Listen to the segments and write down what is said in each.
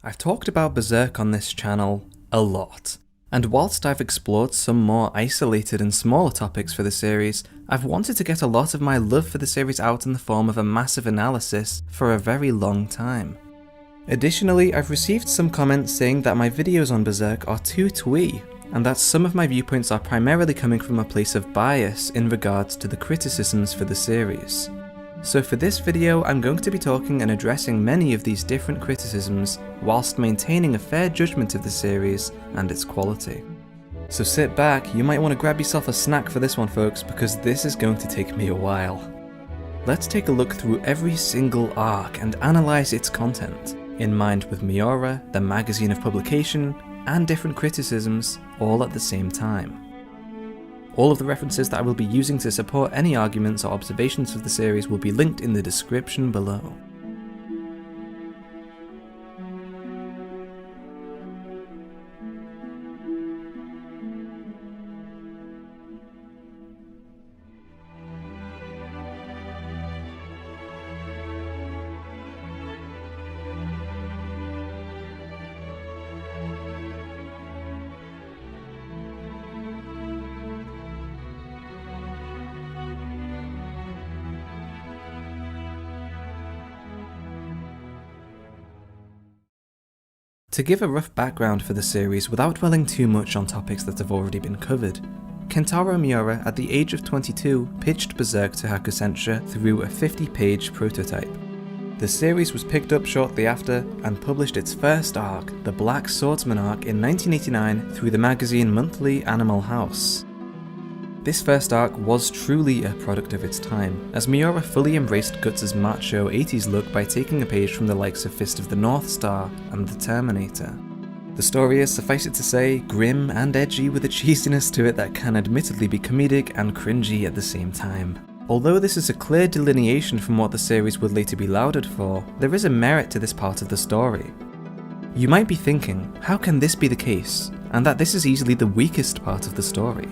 I've talked about Berserk on this channel a lot, and whilst I've explored some more isolated and smaller topics for the series, I've wanted to get a lot of my love for the series out in the form of a massive analysis for a very long time. Additionally, I've received some comments saying that my videos on Berserk are too twee, and that some of my viewpoints are primarily coming from a place of bias in regards to the criticisms for the series. So for this video, I'm going to be talking and addressing many of these different criticisms whilst maintaining a fair judgment of the series and its quality. So sit back, you might want to grab yourself a snack for this one folks, because this is going to take me a while. Let's take a look through every single arc and analyse its content, in mind with Miura, the magazine of publication, and different criticisms, all at the same time. All of the references that I will be using to support any arguments or observations of the series will be linked in the description below. To give a rough background for the series without dwelling too much on topics that have already been covered, Kentaro Miura at the age of 22 pitched Berserk to Hakusensha through a 50-page prototype. The series was picked up shortly after and published its first arc, the Black Swordsman arc, in 1989 through the magazine monthly Animal House. This first arc was truly a product of its time, as Miura fully embraced Guts' macho 80s look by taking a page from the likes of Fist of the North Star and The Terminator. The story is, suffice it to say, grim and edgy with a cheesiness to it that can admittedly be comedic and cringy at the same time. Although this is a clear delineation from what the series would later be lauded for, there is a merit to this part of the story. You might be thinking, how can this be the case, and that this is easily the weakest part of the story?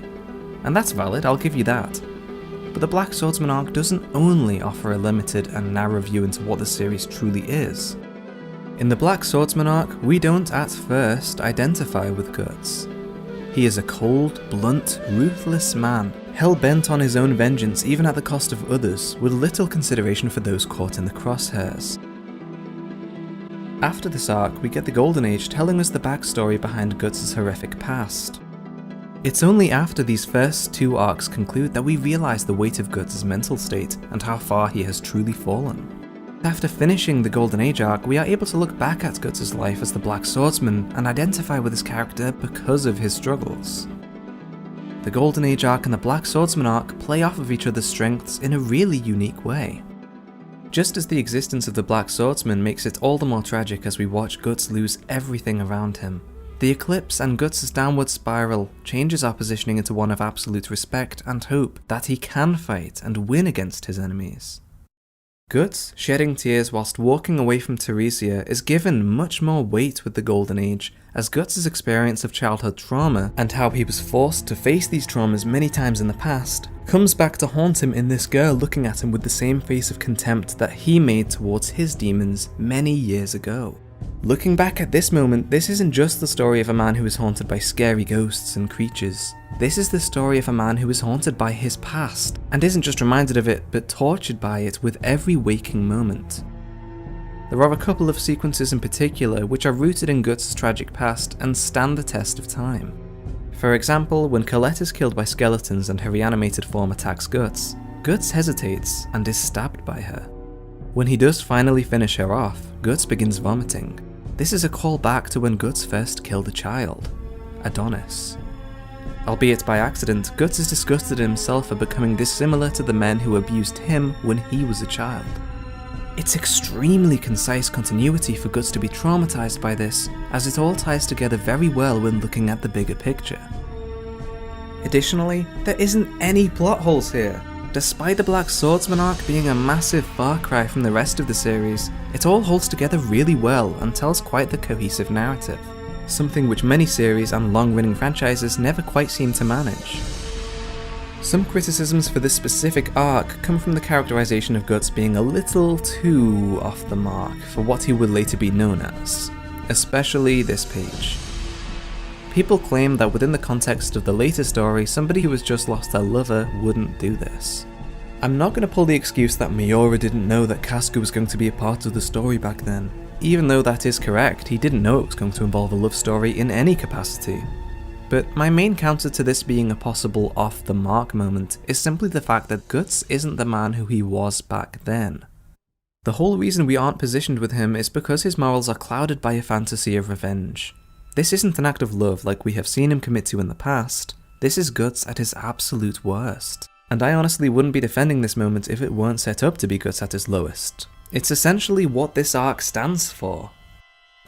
And that's valid, I'll give you that. But the Black Swordsman arc doesn't only offer a limited and narrow view into what the series truly is. In the Black Swordsman arc, we don't at first identify with Guts. He is a cold, blunt, ruthless man, hell-bent on his own vengeance even at the cost of others, with little consideration for those caught in the crosshairs. After this arc, we get the Golden Age telling us the backstory behind Guts' horrific past. It's only after these first two arcs conclude that we realise the weight of Guts' mental state and how far he has truly fallen. After finishing the Golden Age arc, we are able to look back at Guts' life as the Black Swordsman and identify with his character because of his struggles. The Golden Age arc and the Black Swordsman arc play off of each other's strengths in a really unique way. Just as the existence of the Black Swordsman makes it all the more tragic as we watch Guts lose everything around him, the eclipse and Guts' downward spiral changes our positioning into one of absolute respect and hope that he can fight and win against his enemies. Guts, shedding tears whilst walking away from Teresia, is given much more weight with the Golden Age, as Guts' experience of childhood trauma and how he was forced to face these traumas many times in the past comes back to haunt him in this girl looking at him with the same face of contempt that he made towards his demons many years ago. Looking back at this moment, this isn't just the story of a man who is haunted by scary ghosts and creatures. This is the story of a man who is haunted by his past, and isn't just reminded of it, but tortured by it with every waking moment. There are a couple of sequences in particular which are rooted in Guts' tragic past and stand the test of time. For example, when Colette is killed by skeletons and her reanimated form attacks Guts, Guts hesitates and is stabbed by her. When he does finally finish her off, Guts begins vomiting. This is a call back to when Guts first killed a child, Adonis. Albeit by accident, Guts is disgusted at himself for becoming dissimilar to the men who abused him when he was a child. It's extremely concise continuity for Guts to be traumatized by this, as it all ties together very well when looking at the bigger picture. Additionally, there isn't any plot holes here. Despite the Black Swordsman arc being a massive far cry from the rest of the series, it all holds together really well and tells quite the cohesive narrative, something which many series and long-running franchises never quite seem to manage. Some criticisms for this specific arc come from the characterization of Guts being a little too off the mark for what he would later be known as. especially this page. People claim that within the context of the later story, somebody who has just lost their lover wouldn't do this. I'm not going to pull the excuse that Miura didn't know that Kasuga was going to be a part of the story back then. Even though that is correct, he didn't know it was going to involve a love story in any capacity. But my main counter to this being a possible off-the-mark moment is simply the fact that Guts isn't the man who he was back then. The whole reason we aren't positioned with him is because his morals are clouded by a fantasy of revenge. This isn't an act of love like we have seen him commit to in the past, this is Guts at his absolute worst. And I honestly wouldn't be defending this moment if it weren't set up to be Guts at his lowest. It's essentially what this arc stands for.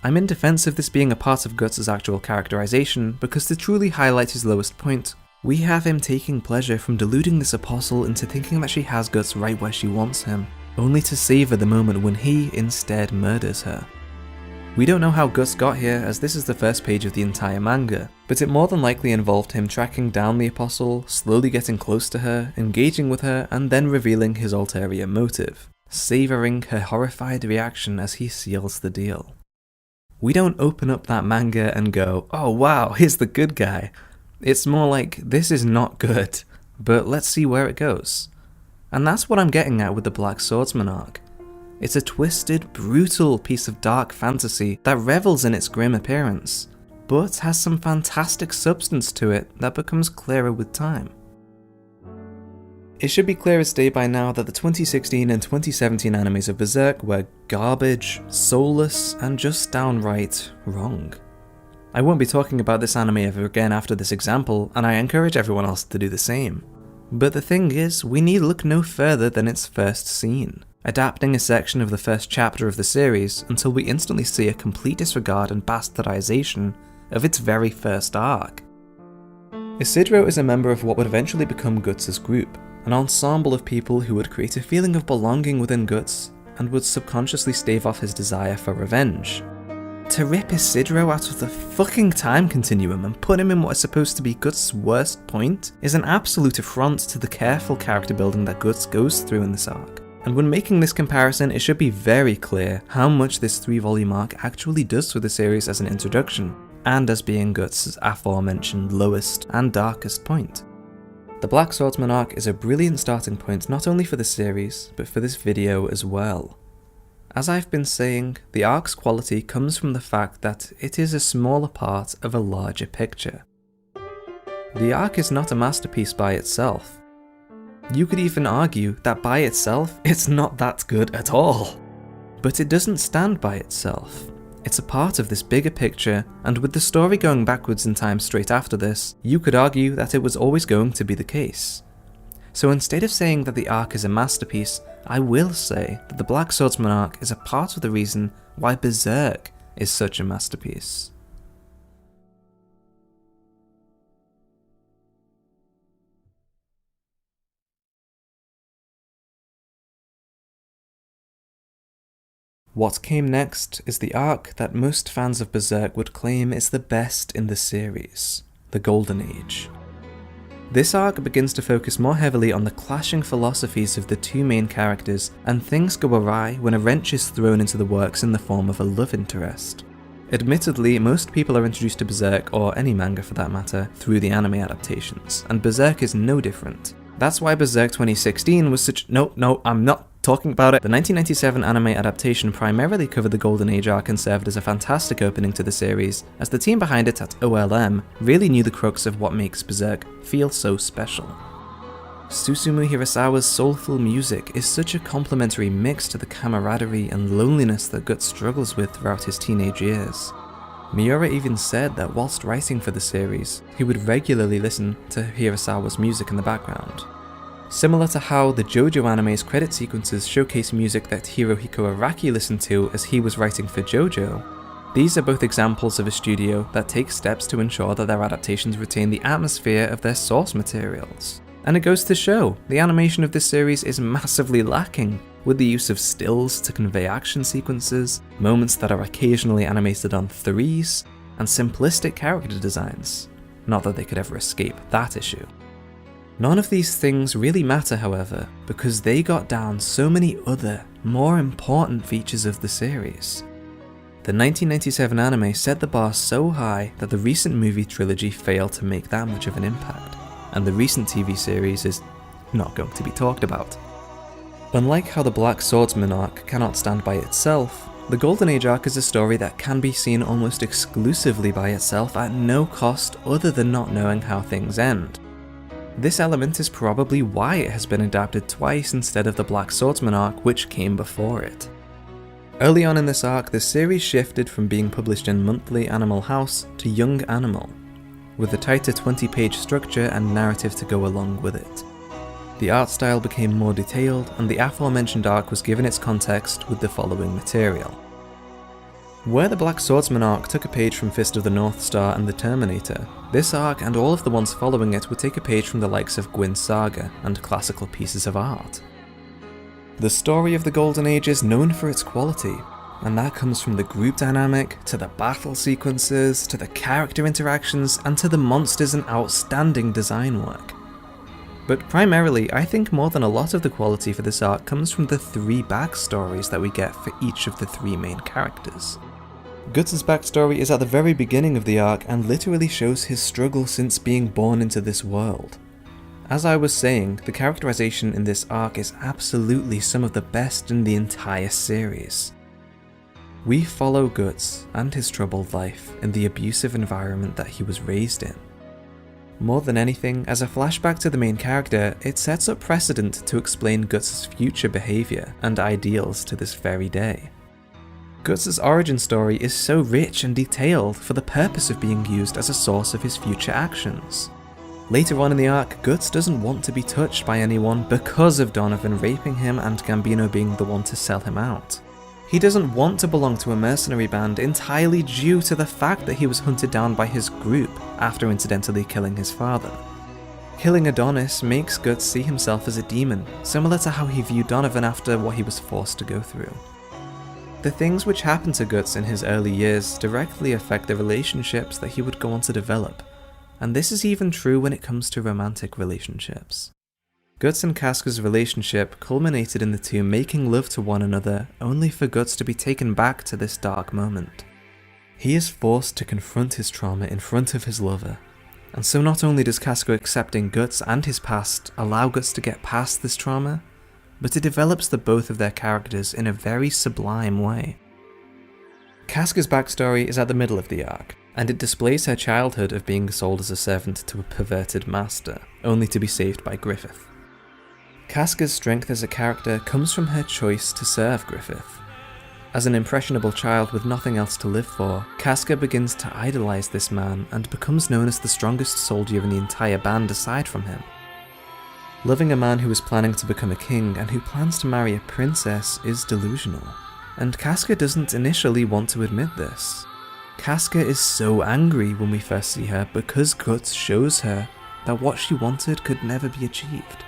I'm in defense of this being a part of Guts' actual characterization because to truly highlight his lowest point, we have him taking pleasure from deluding this apostle into thinking that she has Guts right where she wants him, only to savor the moment when he instead murders her. We don't know how Guts got here, as this is the first page of the entire manga, but it more than likely involved him tracking down the apostle, slowly getting close to her, engaging with her, and then revealing his ulterior motive, savouring her horrified reaction as he seals the deal. We don't open up that manga and go, oh wow, here's the good guy. It's more like, this is not good, but let's see where it goes. And that's what I'm getting at with the Black Swordsman arc. It's a twisted, brutal piece of dark fantasy that revels in its grim appearance, but has some fantastic substance to it that becomes clearer with time. It should be clear as day by now that the 2016 and 2017 animes of Berserk were garbage, soulless, and just downright wrong. I won't be talking about this anime ever again after this example, and I encourage everyone else to do the same. But the thing is, we need look no further than its first scene, adapting a section of the first chapter of the series until we instantly see a complete disregard and bastardization of its very first arc. Isidro is a member of what would eventually become Guts' group, an ensemble of people who would create a feeling of belonging within Guts and would subconsciously stave off his desire for revenge. To rip Isidro out of the fucking time continuum and put him in what is supposed to be Guts' worst point is an absolute affront to the careful character building that Guts goes through in this arc. And when making this comparison, it should be very clear how much this 3-volume arc actually does for the series as an introduction, and as being Guts' aforementioned lowest and darkest point. The Black Swordsman arc is a brilliant starting point not only for the series, but for this video as well. As I've been saying, the arc's quality comes from the fact that it is a smaller part of a larger picture. The arc is not a masterpiece by itself. You could even argue that by itself, it's not that good at all. But it doesn't stand by itself. It's a part of this bigger picture, and with the story going backwards in time straight after this, you could argue that it was always going to be the case. So instead of saying that the arc is a masterpiece, I will say that the Black Swordsman arc is a part of the reason why Berserk is such a masterpiece. What came next is the arc that most fans of Berserk would claim is the best in the series, the Golden Age. This arc begins to focus more heavily on the clashing philosophies of the two main characters, and things go awry when a wrench is thrown into the works in the form of a love interest. Admittedly, most people are introduced to Berserk, or any manga for that matter, through the anime adaptations, and Berserk is no different. That's why Berserk 2016 was such— No, I'm not talking about it. The 1997 anime adaptation primarily covered the Golden Age arc and served as a fantastic opening to the series, as the team behind it at OLM really knew the crux of what makes Berserk feel so special. Susumu Hirasawa's soulful music is such a complementary mix to the camaraderie and loneliness that Guts struggles with throughout his teenage years. Miura even said that whilst writing for the series, he would regularly listen to Hirasawa's music in the background. Similar to how the JoJo anime's credit sequences showcase music that Hirohiko Araki listened to as he was writing for JoJo, these are both examples of a studio that takes steps to ensure that their adaptations retain the atmosphere of their source materials. And it goes to show, the animation of this series is massively lacking, with the use of stills to convey action sequences, moments that are occasionally animated on 3s, and simplistic character designs. Not that they could ever escape that issue. None of these things really matter, however, because they got down so many other, more important features of the series. The 1997 anime set the bar so high that the recent movie trilogy failed to make that much of an impact, and the recent TV series is not going to be talked about. Unlike how the Black Swordsman arc cannot stand by itself, the Golden Age arc is a story that can be seen almost exclusively by itself at no cost other than not knowing how things end. This element is probably why it has been adapted twice instead of the Black Swordsman arc, which came before it. Early on in this arc, the series shifted from being published in monthly Animal House to Young Animal, with a tighter 20-page structure and narrative to go along with it. The art style became more detailed, and the aforementioned arc was given its context with the following material. Where the Black Swordsman arc took a page from Fist of the North Star and the Terminator, this arc and all of the ones following it would take a page from the likes of Gwyn's Saga and classical pieces of art. The story of the Golden Age is known for its quality, and that comes from the group dynamic, to the battle sequences, to the character interactions, and to the monsters and outstanding design work. But primarily, I think more than a lot of the quality for this arc comes from the 3 backstories that we get for each of the 3 main characters. Guts' backstory is at the very beginning of the arc and literally shows his struggle since being born into this world. As I was saying, the characterization in this arc is absolutely some of the best in the entire series. We follow Guts and his troubled life in the abusive environment that he was raised in. More than anything, as a flashback to the main character, it sets up precedent to explain Guts' future behaviour and ideals to this very day. Guts' origin story is so rich and detailed for the purpose of being used as a source of his future actions. Later on in the arc, Guts doesn't want to be touched by anyone because of Donovan raping him and Gambino being the one to sell him out. He doesn't want to belong to a mercenary band entirely due to the fact that he was hunted down by his group after incidentally killing his father. Killing Adonis makes Guts see himself as a demon, similar to how he viewed Donovan after what he was forced to go through. The things which happened to Guts in his early years directly affect the relationships that he would go on to develop, and this is even true when it comes to romantic relationships. Guts and Casca's relationship culminated in the two making love to one another, only for Guts to be taken back to this dark moment. He is forced to confront his trauma in front of his lover, and so not only does Casca accepting Guts and his past allow Guts to get past this trauma, but it develops the both of their characters in a very sublime way. Casca's backstory is at the middle of the arc, and it displays her childhood of being sold as a servant to a perverted master, only to be saved by Griffith. Casca's strength as a character comes from her choice to serve Griffith. As an impressionable child with nothing else to live for, Casca begins to idolize this man and becomes known as the strongest soldier in the entire band aside from him. Loving a man who is planning to become a king and who plans to marry a princess is delusional, and Casca doesn't initially want to admit this. Casca is so angry when we first see her because Guts shows her that what she wanted could never be achieved.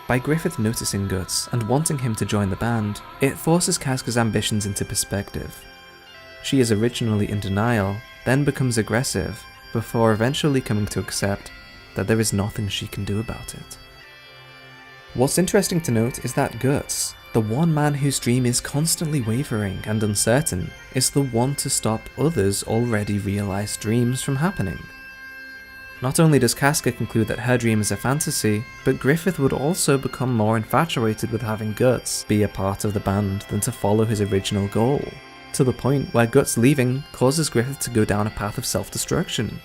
By Griffith noticing Guts and wanting him to join the band, it forces Casca's ambitions into perspective. She is originally in denial, then becomes aggressive, before eventually coming to accept that there is nothing she can do about it. What's interesting to note is that Guts, the one man whose dream is constantly wavering and uncertain, is the one to stop others' already realized dreams from happening. Not only does Casca conclude that her dream is a fantasy, but Griffith would also become more infatuated with having Guts be a part of the band than to follow his original goal, to the point where Guts leaving causes Griffith to go down a path of self-destruction.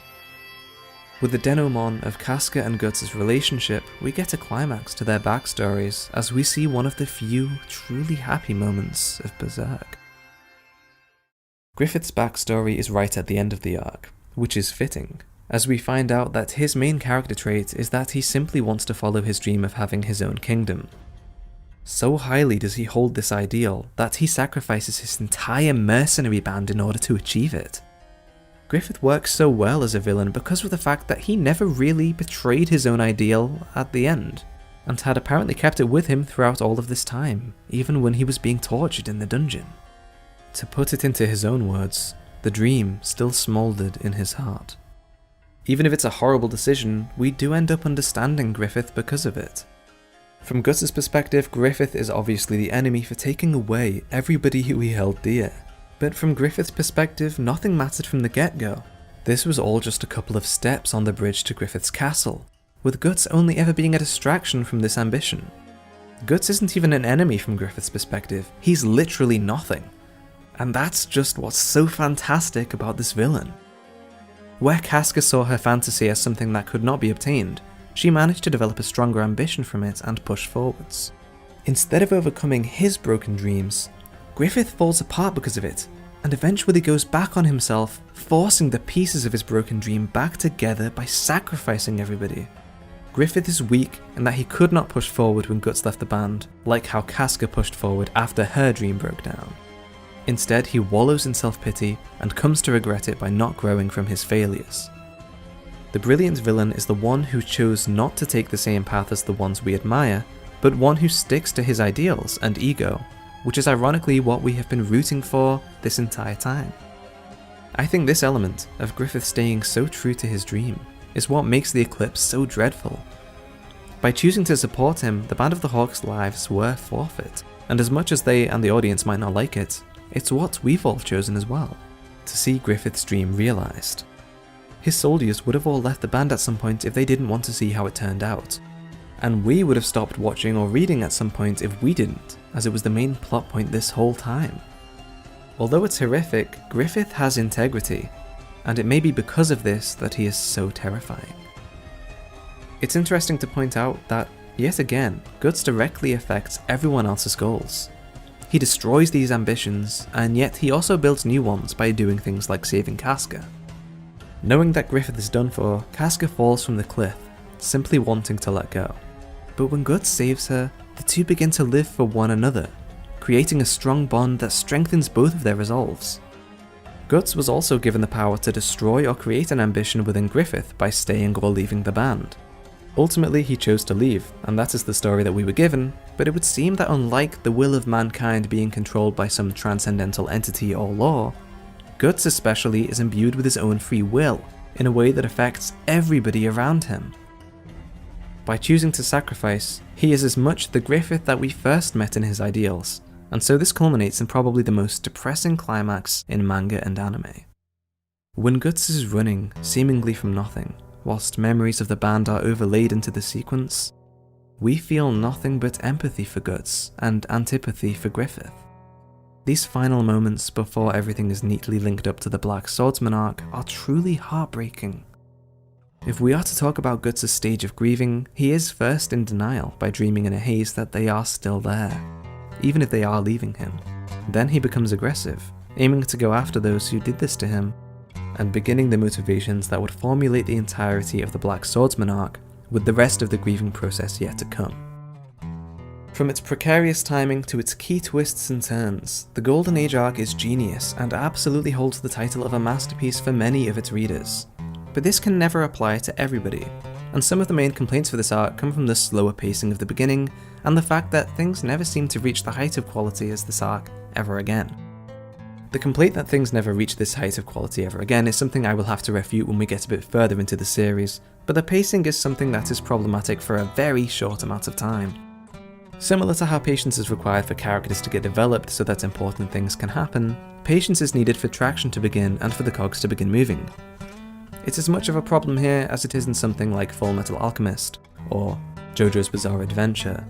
With the denouement of Casca and Guts' relationship, we get a climax to their backstories as we see one of the few truly happy moments of Berserk. Griffith's backstory is right at the end of the arc, which is fitting, as we find out that his main character trait is that he simply wants to follow his dream of having his own kingdom. So highly does he hold this ideal that he sacrifices his entire mercenary band in order to achieve it. Griffith works so well as a villain because of the fact that he never really betrayed his own ideal at the end, and had apparently kept it with him throughout all of this time, even when he was being tortured in the dungeon. To put it into his own words, the dream still smouldered in his heart. Even if it's a horrible decision, we do end up understanding Griffith because of it. From Guts' perspective, Griffith is obviously the enemy for taking away everybody who he held dear. But from Griffith's perspective, nothing mattered from the get-go. This was all just a couple of steps on the bridge to Griffith's castle, with Guts only ever being a distraction from this ambition. Guts isn't even an enemy from Griffith's perspective, he's literally nothing. And that's just what's so fantastic about this villain. Where Casca saw her fantasy as something that could not be obtained, she managed to develop a stronger ambition from it and push forwards. Instead of overcoming his broken dreams, Griffith falls apart because of it, and eventually goes back on himself, forcing the pieces of his broken dream back together by sacrificing everybody. Griffith is weak in that he could not push forward when Guts left the band, like how Casca pushed forward after her dream broke down. Instead, he wallows in self-pity and comes to regret it by not growing from his failures. The brilliant villain is the one who chose not to take the same path as the ones we admire, but one who sticks to his ideals and ego, which is ironically what we have been rooting for this entire time. I think this element of Griffith staying so true to his dream is what makes the eclipse so dreadful. By choosing to support him, the Band of the Hawk's lives were forfeit, and as much as they and the audience might not like it, it's what we've all chosen as well, to see Griffith's dream realised. His soldiers would have all left the band at some point if they didn't want to see how it turned out. And we would have stopped watching or reading at some point if we didn't, as it was the main plot point this whole time. Although it's horrific, Griffith has integrity, and it may be because of this that he is so terrifying. It's interesting to point out that, yet again, Guts directly affects everyone else's goals. He destroys these ambitions, and yet he also builds new ones by doing things like saving Casca. Knowing that Griffith is done for, Casca falls from the cliff, simply wanting to let go. But when Guts saves her, the two begin to live for one another, creating a strong bond that strengthens both of their resolves. Guts was also given the power to destroy or create an ambition within Griffith by staying or leaving the band. Ultimately, he chose to leave, and that is the story that we were given, but it would seem that unlike the will of mankind being controlled by some transcendental entity or law, Guts especially is imbued with his own free will, in a way that affects everybody around him. By choosing to sacrifice, he is as much the Griffith that we first met in his ideals, and so this culminates in probably the most depressing climax in manga and anime. When Guts is running, seemingly from nothing, whilst memories of the band are overlaid into the sequence, we feel nothing but empathy for Guts and antipathy for Griffith. These final moments before everything is neatly linked up to the Black Swordsman arc are truly heartbreaking. If we are to talk about Guts' stage of grieving, he is first in denial by dreaming in a haze that they are still there, even if they are leaving him. Then he becomes aggressive, aiming to go after those who did this to him, and beginning the motivations that would formulate the entirety of the Black Swordsman arc, with the rest of the grieving process yet to come. From its precarious timing to its key twists and turns, the Golden Age arc is genius and absolutely holds the title of a masterpiece for many of its readers. But this can never apply to everybody, and some of the main complaints for this arc come from the slower pacing of the beginning, and the fact that things never seem to reach the height of quality as this arc ever again. The complaint that things never reach this height of quality ever again is something I will have to refute when we get a bit further into the series, but the pacing is something that is problematic for a very short amount of time. Similar to how patience is required for characters to get developed so that important things can happen, patience is needed for traction to begin and for the cogs to begin moving. It's as much of a problem here as it is in something like Fullmetal Alchemist, or JoJo's Bizarre Adventure.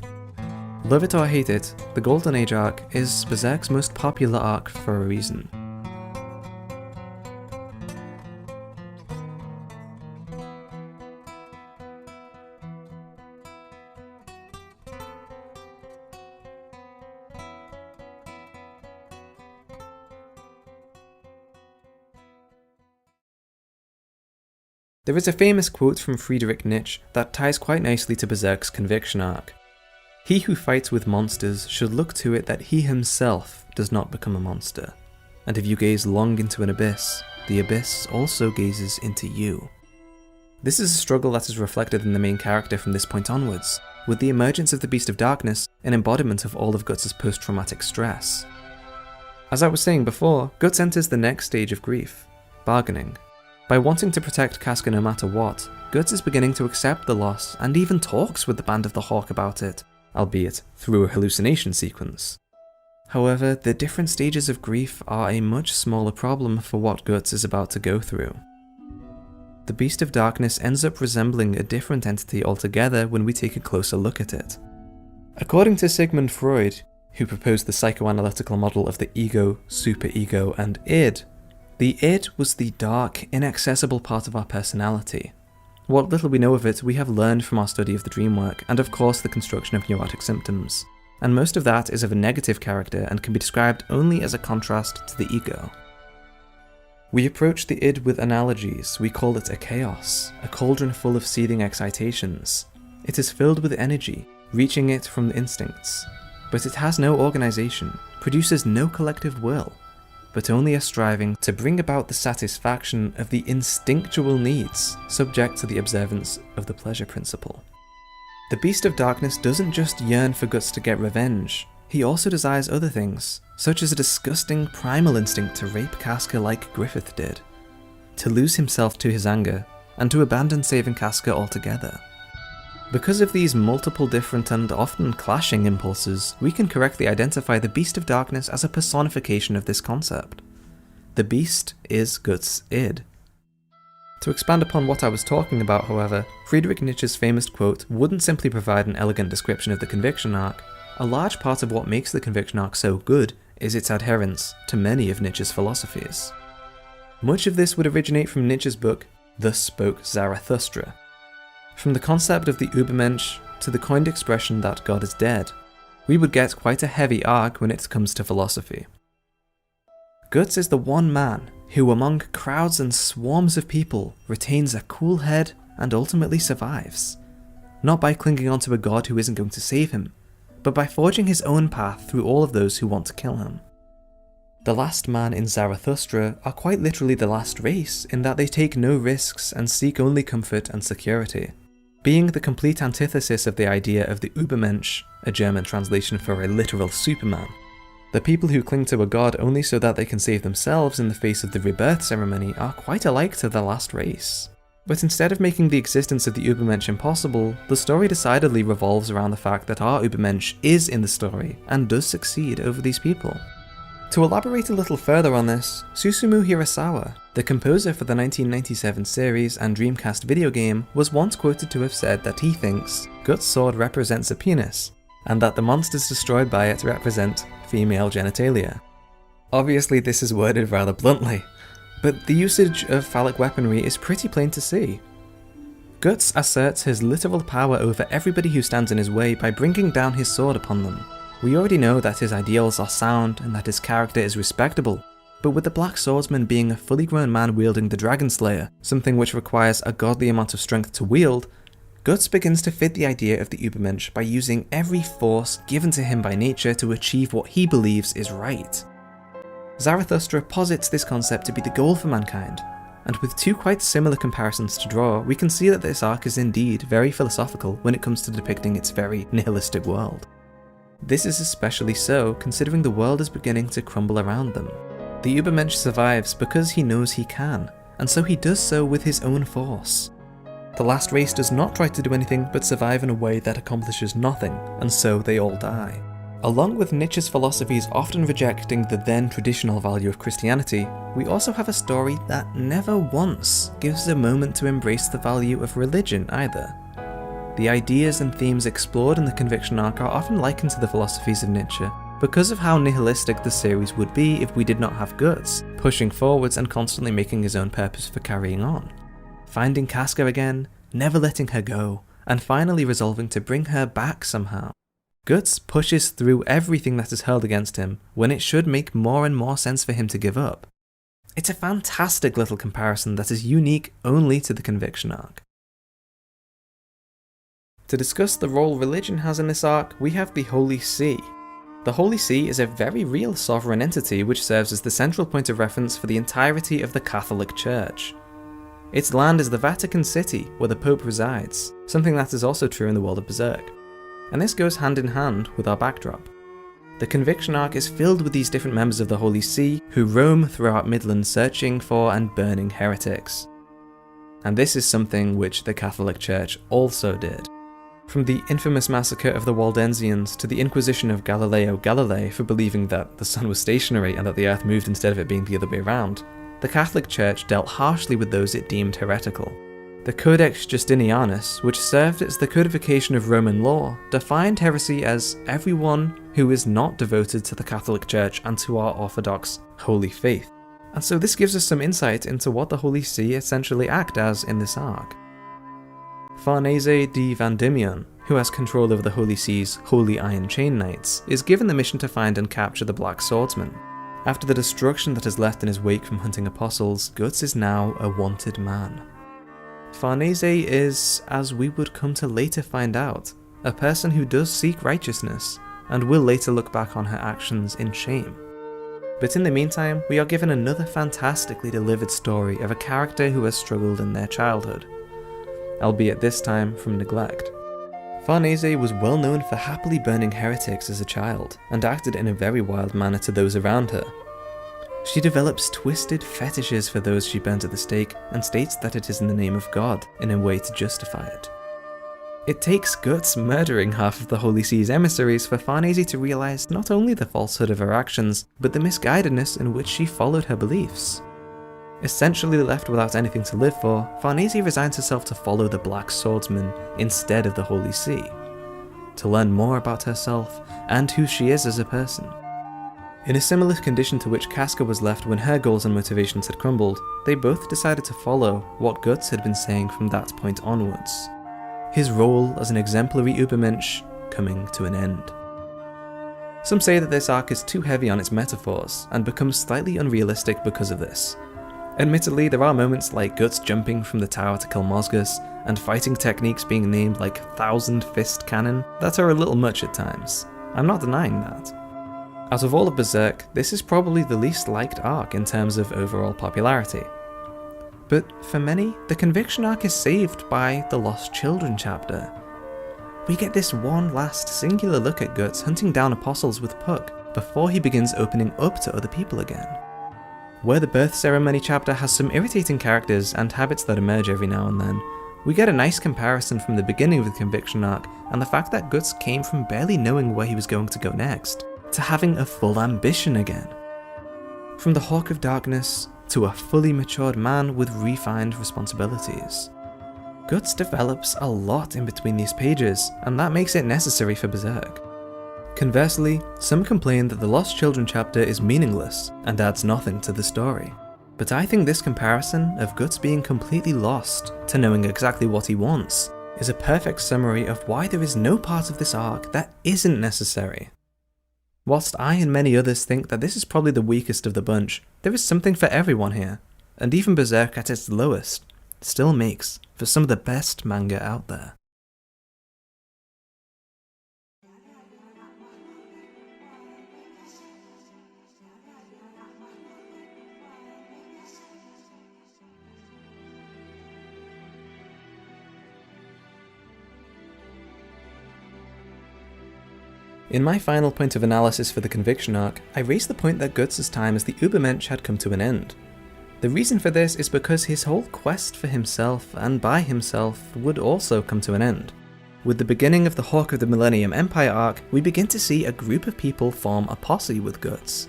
Love it or hate it, the Golden Age arc is Berserk's most popular arc for a reason. There is a famous quote from Friedrich Nietzsche that ties quite nicely to Berserk's conviction arc. He who fights with monsters should look to it that he himself does not become a monster. And if you gaze long into an abyss, the abyss also gazes into you. This is a struggle that is reflected in the main character from this point onwards, with the emergence of the Beast of Darkness an embodiment of all of Guts' post-traumatic stress. As I was saying before, Guts enters the next stage of grief, bargaining. By wanting to protect Casca no matter what, Guts is beginning to accept the loss and even talks with the Band of the Hawk about it, albeit through a hallucination sequence. However, the different stages of grief are a much smaller problem for what Guts is about to go through. The Beast of Darkness ends up resembling a different entity altogether when we take a closer look at it. According to Sigmund Freud, who proposed the psychoanalytical model of the ego, superego, and id, the id was the dark, inaccessible part of our personality. What little we know of it we have learned from our study of the dream work, and of course the construction of neurotic symptoms. And most of that is of a negative character and can be described only as a contrast to the ego. We approach the id with analogies. We call it a chaos, a cauldron full of seething excitations. It is filled with energy, reaching it from the instincts. But it has no organization, produces no collective will, but only a striving to bring about the satisfaction of the instinctual needs, subject to the observance of the pleasure principle. The Beast of Darkness doesn't just yearn for Guts to get revenge, he also desires other things, such as a disgusting primal instinct to rape Casca like Griffith did, to lose himself to his anger, and to abandon saving Casca altogether. Because of these multiple different and often clashing impulses, we can correctly identify the Beast of Darkness as a personification of this concept. The Beast is Guts' id. To expand upon what I was talking about, however, Friedrich Nietzsche's famous quote wouldn't simply provide an elegant description of the conviction arc. A large part of what makes the conviction arc so good is its adherence to many of Nietzsche's philosophies. Much of this would originate from Nietzsche's book, Thus Spoke Zarathustra. From the concept of the Übermensch to the coined expression that God is dead, we would get quite a heavy arc when it comes to philosophy. Guts is the one man who, among crowds and swarms of people, retains a cool head and ultimately survives. Not by clinging on to a god who isn't going to save him, but by forging his own path through all of those who want to kill him. The last man in Zarathustra are quite literally the last race in that they take no risks and seek only comfort and security. Being the complete antithesis of the idea of the Übermensch, a German translation for a literal Superman. The people who cling to a god only so that they can save themselves in the face of the rebirth ceremony are quite alike to the last race. But instead of making the existence of the Übermensch impossible, the story decidedly revolves around the fact that our Übermensch is in the story and does succeed over these people. To elaborate a little further on this, Susumu Hirasawa, the composer for the 1997 series and Dreamcast video game, was once quoted to have said that he thinks Guts' sword represents a penis, and that the monsters destroyed by it represent female genitalia. Obviously this is worded rather bluntly, but the usage of phallic weaponry is pretty plain to see. Guts asserts his literal power over everybody who stands in his way by bringing down his sword upon them. We already know that his ideals are sound and that his character is respectable, but with the Black Swordsman being a fully grown man wielding the Dragon Slayer, something which requires a godly amount of strength to wield, Guts begins to fit the idea of the Übermensch by using every force given to him by nature to achieve what he believes is right. Zarathustra posits this concept to be the goal for mankind, and with two quite similar comparisons to draw, we can see that this arc is indeed very philosophical when it comes to depicting its very nihilistic world. This is especially so considering the world is beginning to crumble around them. The Übermensch survives because he knows he can, and so he does so with his own force. The last race does not try to do anything but survive in a way that accomplishes nothing, and so they all die. Along with Nietzsche's philosophies often rejecting the then traditional value of Christianity, we also have a story that never once gives a moment to embrace the value of religion either. The ideas and themes explored in the Conviction arc are often likened to the philosophies of Nietzsche because of how nihilistic the series would be if we did not have Guts, pushing forwards and constantly making his own purpose for carrying on. Finding Casca again, never letting her go, and finally resolving to bring her back somehow. Guts pushes through everything that is hurled against him when it should make more and more sense for him to give up. It's a fantastic little comparison that is unique only to the Conviction arc. To discuss the role religion has in this arc, we have the Holy See. The Holy See is a very real sovereign entity which serves as the central point of reference for the entirety of the Catholic Church. Its land is the Vatican City, where the Pope resides, something that is also true in the world of Berserk. And this goes hand in hand with our backdrop. The Conviction arc is filled with these different members of the Holy See who roam throughout Midland searching for and burning heretics. And this is something which the Catholic Church also did. From the infamous massacre of the Waldensians to the Inquisition of Galileo Galilei for believing that the sun was stationary and that the earth moved instead of it being the other way around, the Catholic Church dealt harshly with those it deemed heretical. The Codex Justinianus, which served as the codification of Roman law, defined heresy as everyone who is not devoted to the Catholic Church and to our Orthodox holy faith. And so this gives us some insight into what the Holy See essentially act as in this arc. Farnese de Vandimion, who has control over the Holy See's Holy Iron Chain Knights, is given the mission to find and capture the Black Swordsman. After the destruction that is left in his wake from hunting apostles, Guts is now a wanted man. Farnese is, as we would come to later find out, a person who does seek righteousness, and will later look back on her actions in shame. But in the meantime, we are given another fantastically delivered story of a character who has struggled in their childhood, albeit this time from neglect. Farnese was well known for happily burning heretics as a child, and acted in a very wild manner to those around her. She develops twisted fetishes for those she burns at the stake, and states that it is in the name of God, in a way to justify it. It takes guts murdering half of the Holy See's emissaries for Farnese to realise not only the falsehood of her actions, but the misguidedness in which she followed her beliefs. Essentially left without anything to live for, Farnese resigns herself to follow the Black Swordsman instead of the Holy See, to learn more about herself and who she is as a person. In a similar condition to which Casca was left when her goals and motivations had crumbled, they both decided to follow what Guts had been saying from that point onwards. His role as an exemplary Übermensch coming to an end. Some say that this arc is too heavy on its metaphors, and becomes slightly unrealistic because of this. Admittedly, there are moments like Guts jumping from the tower to kill Mosgus, and fighting techniques being named like Thousand Fist Cannon that are a little much at times. I'm not denying that. Out of all of Berserk, this is probably the least liked arc in terms of overall popularity. But for many, the Conviction arc is saved by the Lost Children chapter. We get this one last singular look at Guts hunting down apostles with Puck before he begins opening up to other people again. Where the Birth Ceremony chapter has some irritating characters and habits that emerge every now and then, we get a nice comparison from the beginning of the Conviction arc and the fact that Guts came from barely knowing where he was going to go next, to having a full ambition again. From the Hawk of Darkness to a fully matured man with refined responsibilities. Guts develops a lot in between these pages, and that makes it necessary for Berserk. Conversely, some complain that the Lost Children chapter is meaningless and adds nothing to the story. But I think this comparison of Guts being completely lost to knowing exactly what he wants is a perfect summary of why there is no part of this arc that isn't necessary. Whilst I and many others think that this is probably the weakest of the bunch, there is something for everyone here, and even Berserk at its lowest still makes for some of the best manga out there. In my final point of analysis for the Conviction arc, I raised the point that Guts' time as the Übermensch had come to an end. The reason for this is because his whole quest for himself and by himself would also come to an end. With the beginning of the Hawk of the Millennium Empire arc, we begin to see a group of people form a posse with Guts.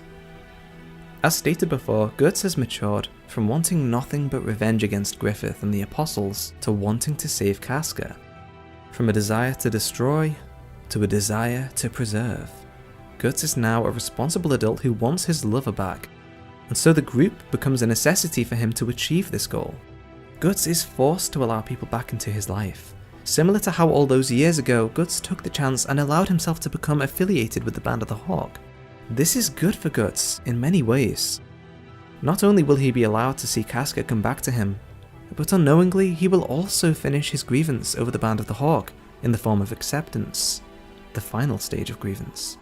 As stated before, Guts has matured from wanting nothing but revenge against Griffith and the Apostles to wanting to save Casca. From a desire to destroy to a desire to preserve. Guts is now a responsible adult who wants his lover back, and so the group becomes a necessity for him to achieve this goal. Guts is forced to allow people back into his life, similar to how all those years ago Guts took the chance and allowed himself to become affiliated with the Band of the Hawk. This is good for Guts in many ways. Not only will he be allowed to see Casca come back to him, but unknowingly he will also finish his grievance over the Band of the Hawk in the form of acceptance. The final stage of grievance.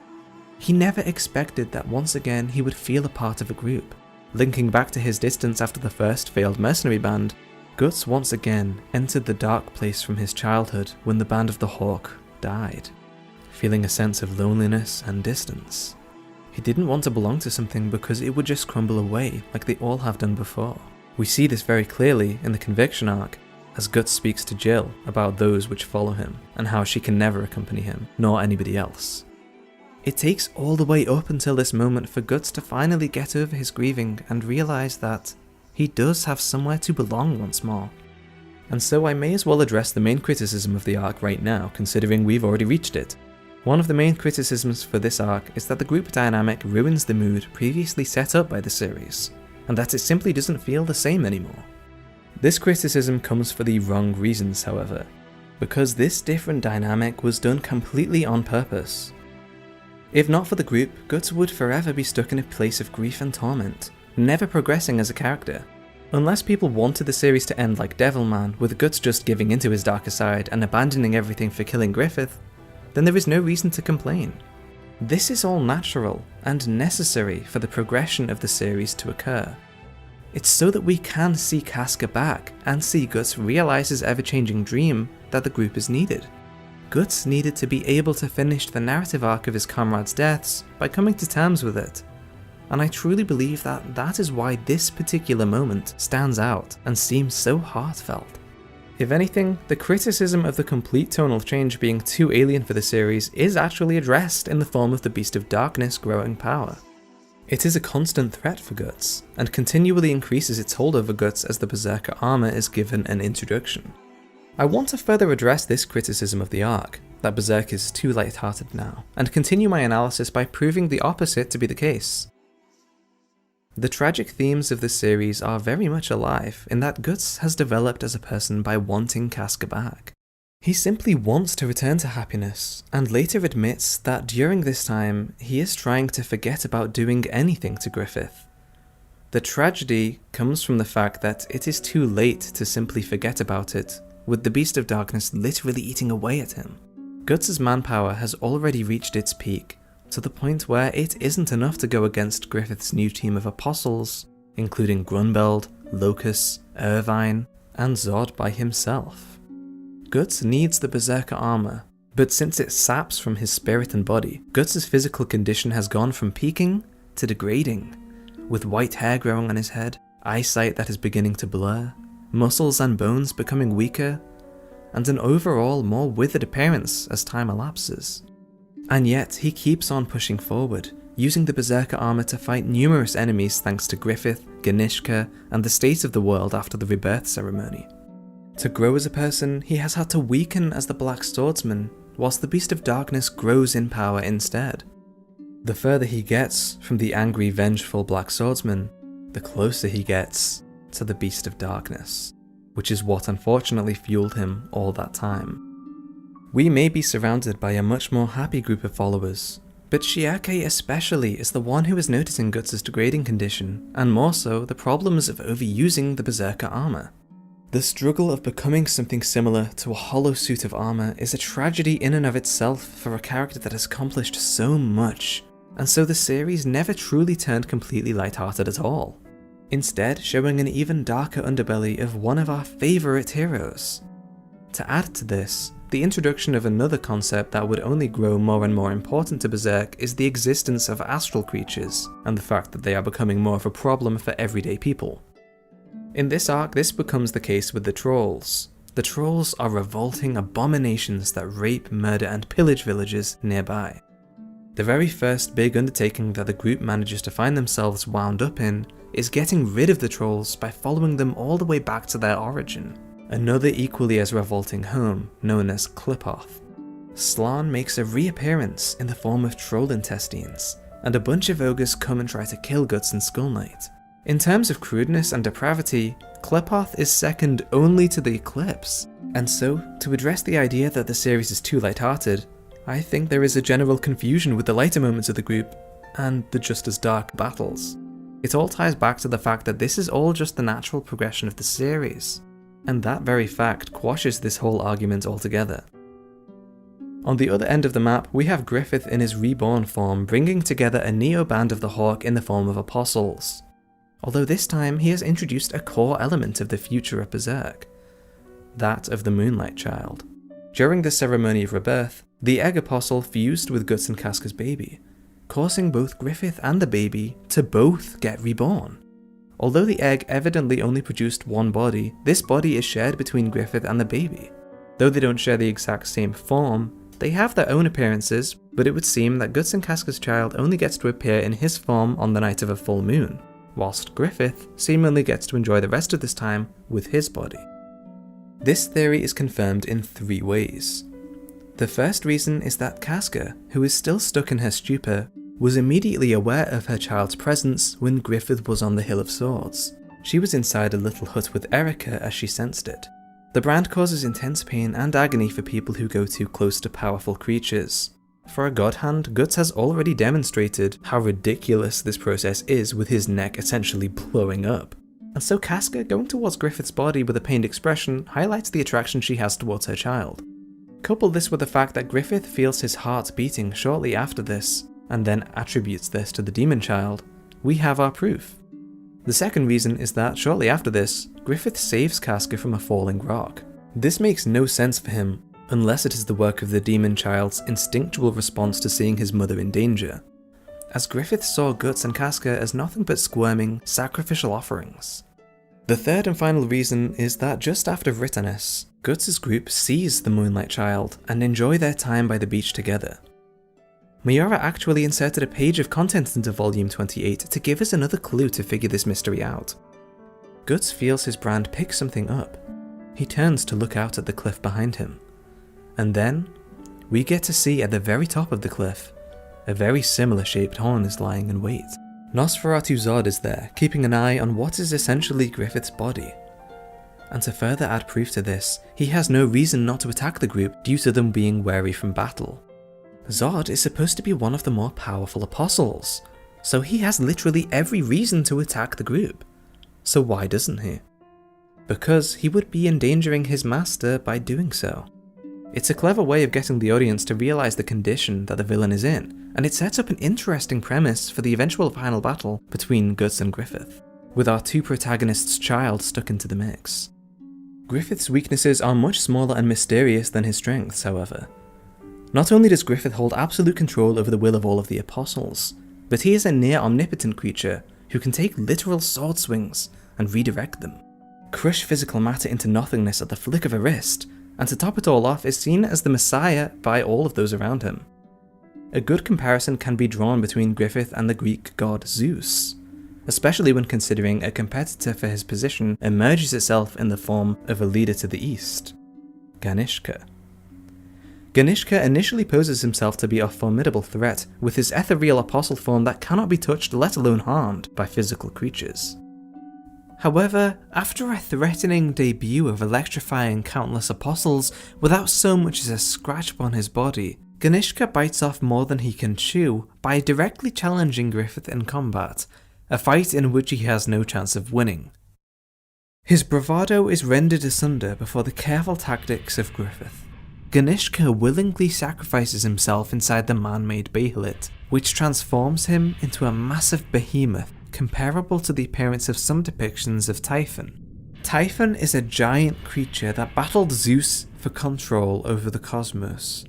He never expected that once again he would feel a part of a group. Linking back to his distance after the first failed mercenary band, Guts once again entered the dark place from his childhood when the Band of the Hawk died, feeling a sense of loneliness and distance. He didn't want to belong to something because it would just crumble away like they all have done before. We see this very clearly in the Conviction arc, as Guts speaks to Jill about those which follow him, and how she can never accompany him, nor anybody else. It takes all the way up until this moment for Guts to finally get over his grieving and realise that he does have somewhere to belong once more. And so I may as well address the main criticism of the arc right now, considering we've already reached it. One of the main criticisms for this arc is that the group dynamic ruins the mood previously set up by the series, and that it simply doesn't feel the same anymore. This criticism comes for the wrong reasons, however, because this different dynamic was done completely on purpose. If not for the group, Guts would forever be stuck in a place of grief and torment, never progressing as a character. Unless people wanted the series to end like Devilman, with Guts just giving into his darker side and abandoning everything for killing Griffith, then there is no reason to complain. This is all natural and necessary for the progression of the series to occur. It's so that we can see Casca back and see Guts realise his ever-changing dream that the group is needed. Guts needed to be able to finish the narrative arc of his comrades' deaths by coming to terms with it. And I truly believe that that is why this particular moment stands out and seems so heartfelt. If anything, the criticism of the complete tonal change being too alien for the series is actually addressed in the form of the Beast of Darkness growing power. It is a constant threat for Guts, and continually increases its hold over Guts as the Berserker armor is given an introduction. I want to further address this criticism of the arc, that Berserk is too light-hearted now, and continue my analysis by proving the opposite to be the case. The tragic themes of this series are very much alive in that Guts has developed as a person by wanting Casca back. He simply wants to return to happiness, and later admits that during this time he is trying to forget about doing anything to Griffith. The tragedy comes from the fact that it is too late to simply forget about it, with the Beast of Darkness literally eating away at him. Guts' manpower has already reached its peak, to the point where it isn't enough to go against Griffith's new team of apostles, including Grunbeld, Locus, Irvine, and Zod by himself. Guts needs the Berserker armor, but since it saps from his spirit and body, Guts' physical condition has gone from peaking to degrading, with white hair growing on his head, eyesight that is beginning to blur, muscles and bones becoming weaker, and an overall more withered appearance as time elapses. And yet, he keeps on pushing forward, using the Berserker armor to fight numerous enemies thanks to Griffith, Ganishka, and the state of the world after the rebirth ceremony. To grow as a person, he has had to weaken as the Black Swordsman, whilst the Beast of Darkness grows in power instead. The further he gets from the angry, vengeful Black Swordsman, the closer he gets to the Beast of Darkness, which is what unfortunately fueled him all that time. We may be surrounded by a much more happy group of followers, but Shiake especially is the one who is noticing Guts' degrading condition, and more so the problems of overusing the Berserker armor. The struggle of becoming something similar to a hollow suit of armor is a tragedy in and of itself for a character that has accomplished so much, and so the series never truly turned completely lighthearted at all, instead showing an even darker underbelly of one of our favourite heroes. To add to this, the introduction of another concept that would only grow more and more important to Berserk is the existence of astral creatures, and the fact that they are becoming more of a problem for everyday people. In this arc, this becomes the case with the Trolls. The Trolls are revolting abominations that rape, murder, and pillage villages nearby. The very first big undertaking that the group manages to find themselves wound up in is getting rid of the Trolls by following them all the way back to their origin. Another equally as revolting home, known as Klipoth. Slann makes a reappearance in the form of troll intestines, and a bunch of ogres come and try to kill Guts and Skull Knight. In terms of crudeness and depravity, Klipoth is second only to the Eclipse, and so, to address the idea that the series is too lighthearted, I think there is a general confusion with the lighter moments of the group, and the just as dark battles. It all ties back to the fact that this is all just the natural progression of the series, and that very fact quashes this whole argument altogether. On the other end of the map, we have Griffith in his reborn form bringing together a neo-band of the Hawk in the form of apostles. Although this time he has introduced a core element of the future of Berserk, that of the Moonlight Child. During the ceremony of rebirth, the Egg Apostle fused with Guts and Casca's baby, causing both Griffith and the baby to both get reborn. although the egg evidently only produced one body, this body is shared between Griffith and the baby. Though they don't share the exact same form, they have their own appearances, but it would seem that Guts and Casca's child only gets to appear in his form on the night of a full moon, whilst Griffith seemingly gets to enjoy the rest of this time with his body. This theory is confirmed in 3 ways. The first reason is that Casca, who is still stuck in her stupor, was immediately aware of her child's presence when Griffith was on the Hill of Swords. She was inside a little hut with Erica as she sensed it. The brand causes intense pain and agony for people who go too close to powerful creatures. For a god hand, Guts has already demonstrated how ridiculous this process is, with his neck essentially blowing up. And so Casca going towards Griffith's body with a pained expression highlights the attraction she has towards her child. Couple this with the fact that Griffith feels his heart beating shortly after this, and then attributes this to the demon child, we have our proof. The second reason is that shortly after this, Griffith saves Casca from a falling rock. This makes no sense for him, unless it is the work of the demon child's instinctual response to seeing his mother in danger, as Griffith saw Guts and Casca as nothing but squirming, sacrificial offerings. The third and final reason is that just after Vritannis, Guts' group sees the Moonlight Child and enjoy their time by the beach together. Miura actually inserted a page of content into Volume 28 to give us another clue to figure this mystery out. Guts feels his brand pick something up. He turns to look out at the cliff behind him. And then, we get to see at the very top of the cliff, a very similar shaped horn is lying in wait. Nosferatu Zod is there, keeping an eye on what is essentially Griffith's body. And to further add proof to this, he has no reason not to attack the group due to them being wary from battle. Zod is supposed to be one of the more powerful apostles, so he has literally every reason to attack the group. So why doesn't he? Because he would be endangering his master by doing so. It's a clever way of getting the audience to realise the condition that the villain is in, and it sets up an interesting premise for the eventual final battle between Guts and Griffith, with our 2 protagonists' child stuck into the mix. Griffith's weaknesses are much smaller and mysterious than his strengths, however. Not only does Griffith hold absolute control over the will of all of the apostles, but he is a near-omnipotent creature who can take literal sword swings and redirect them, crush physical matter into nothingness at the flick of a wrist, and to top it all off is seen as the messiah by all of those around him. A good comparison can be drawn between Griffith and the Greek god Zeus, especially when considering a competitor for his position emerges itself in the form of a leader to the east, Ganishka. Ganishka initially poses himself to be a formidable threat with his ethereal apostle form that cannot be touched, let alone harmed, by physical creatures. However, after a threatening debut of electrifying countless apostles without so much as a scratch upon his body, Ganishka bites off more than he can chew by directly challenging Griffith in combat, a fight in which he has no chance of winning. His bravado is rendered asunder before the careful tactics of Griffith. Ganishka willingly sacrifices himself inside the man-made Bahamut, which transforms him into a massive behemoth comparable to the appearance of some depictions of Typhon. Typhon is a giant creature that battled Zeus for control over the cosmos.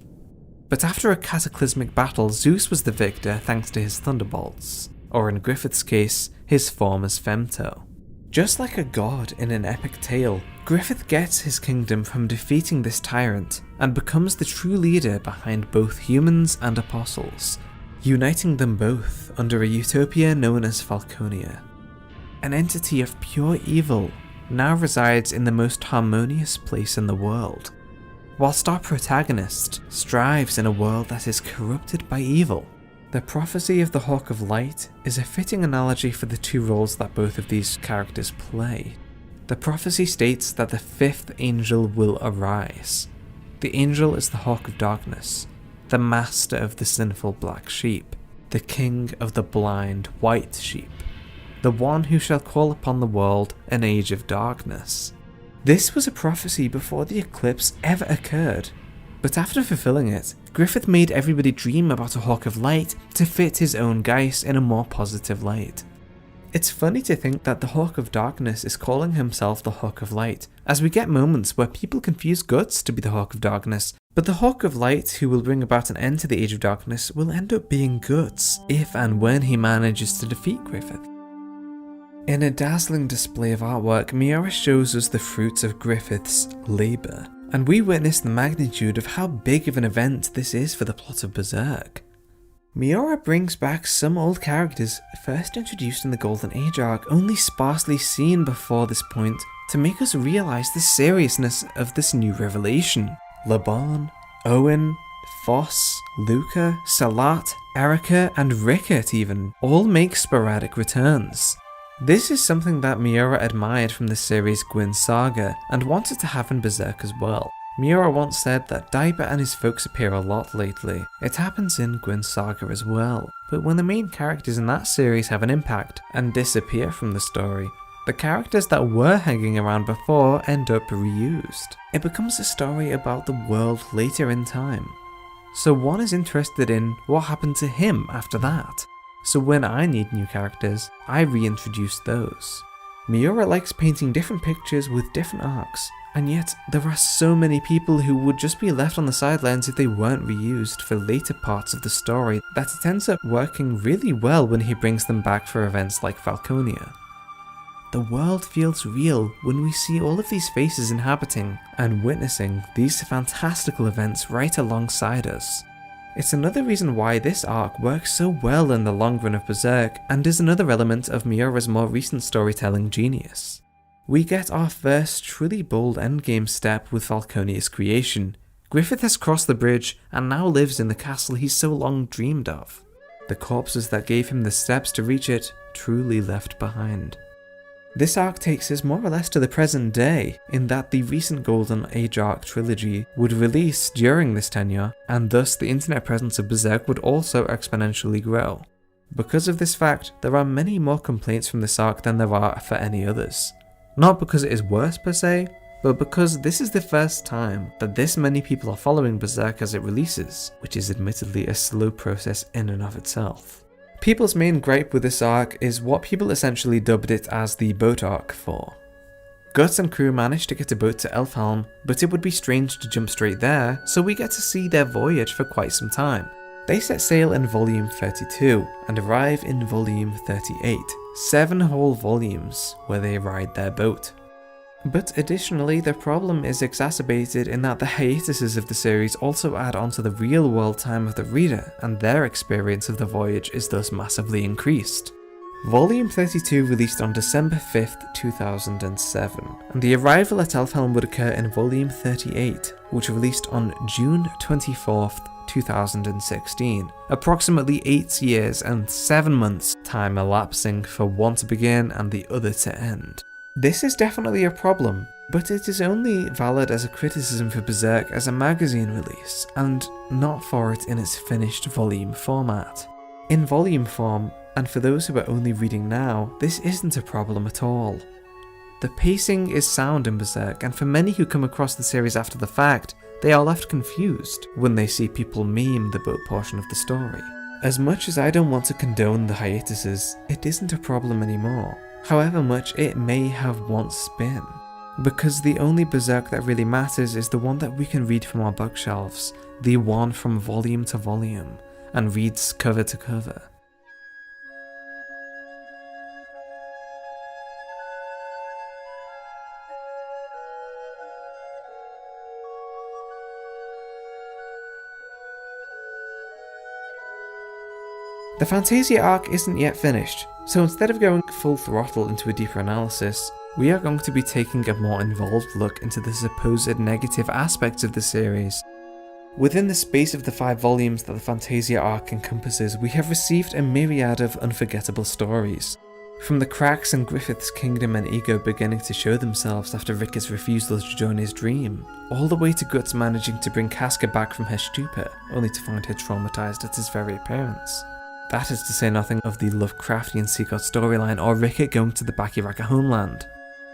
But after a cataclysmic battle, Zeus was the victor thanks to his thunderbolts, or in Griffith's case, his form as Femto. Just like a god in an epic tale, Griffith gets his kingdom from defeating this tyrant and becomes the true leader behind both humans and apostles, uniting them both under a utopia known as Falconia. An entity of pure evil now resides in the most harmonious place in the world, whilst our protagonist strives in a world that is corrupted by evil. The prophecy of the Hawk of Light is a fitting analogy for the 2 roles that both of these characters play. The prophecy states that the 5th angel will arise. The angel is the Hawk of Darkness, the master of the sinful black sheep, the king of the blind white sheep, the one who shall call upon the world an age of darkness. This was a prophecy before the eclipse ever occurred, but after fulfilling it, Griffith made everybody dream about a Hawk of Light to fit his own guise in a more positive light. It's funny to think that the Hawk of Darkness is calling himself the Hawk of Light, as we get moments where people confuse Guts to be the Hawk of Darkness, but the Hawk of Light who will bring about an end to the Age of Darkness will end up being Guts, if and when he manages to defeat Griffith. In a dazzling display of artwork, Miura shows us the fruits of Griffith's labour, and we witness the magnitude of how big of an event this is for the plot of Berserk. Miura brings back some old characters first introduced in the Golden Age arc, only sparsely seen before this point, to make us realise the seriousness of this new revelation. Laban, Owen, Foss, Luca, Salat, Erica, and Rickert even all make sporadic returns. This is something that Miura admired from the series Gwyn Saga, and wanted to have in Berserk as well. Miura once said that Daiba and his folks appear a lot lately. It happens in Gwyn Saga as well, but when the main characters in that series have an impact and disappear from the story, the characters that were hanging around before end up reused. It becomes a story about the world later in time. So one is interested in what happened to him after that. So when I need new characters, I reintroduce those. Miura likes painting different pictures with different arcs, and yet there are so many people who would just be left on the sidelines if they weren't reused for later parts of the story that it ends up working really well when he brings them back for events like Falconia. The world feels real when we see all of these faces inhabiting and witnessing these fantastical events right alongside us. It's another reason why this arc works so well in the long run of Berserk, and is another element of Miura's more recent storytelling genius. We get our first truly bold endgame step with Falconia's creation. Griffith has crossed the bridge and now lives in the castle he's so long dreamed of. The corpses that gave him the steps to reach it truly left behind. This arc takes us more or less to the present day, in that the recent Golden Age arc trilogy would release during this tenure, and thus the internet presence of Berserk would also exponentially grow. Because of this fact, there are many more complaints from this arc than there are for any others. Not because it is worse per se, but because this is the first time that this many people are following Berserk as it releases, which is admittedly a slow process in and of itself. People's main gripe with this arc is what people essentially dubbed it as the boat arc for. Guts and crew managed to get a boat to Elfhelm, but it would be strange to jump straight there, so we get to see their voyage for quite some time. They set sail in volume 32, and arrive in volume 38, 7 whole volumes where they ride their boat. But additionally, the problem is exacerbated in that the hiatuses of the series also add on to the real world time of the reader, and their experience of the voyage is thus massively increased. Volume 32 released on December 5th, 2007, and the arrival at Elfhelm would occur in Volume 38, which released on June 24th, 2016, approximately 8 years and 7 months time elapsing for one to begin and the other to end. This is definitely a problem, but it is only valid as a criticism for Berserk as a magazine release, and not for it in its finished volume format. In volume form, and for those who are only reading now, this isn't a problem at all. The pacing is sound in Berserk, and for many who come across the series after the fact, they are left confused when they see people meme the boat portion of the story. As much as I don't want to condone the hiatuses, it isn't a problem anymore, however much it may have once been. Because the only Berserk that really matters is the one that we can read from our bookshelves, the one from volume to volume, and reads cover to cover. The Fantasia arc isn't yet finished, so instead of going full throttle into a deeper analysis, we are going to be taking a more involved look into the supposed negative aspects of the series. Within the space of the 5 volumes that the Fantasia arc encompasses, we have received a myriad of unforgettable stories. From the cracks in Griffith's kingdom and ego beginning to show themselves after Ricker's refusal to join his dream, all the way to Guts managing to bring Casca back from her stupor, only to find her traumatized at his very appearance. That is to say nothing of the Lovecraftian Sea God storyline or Rickert going to the Bakiraka homeland.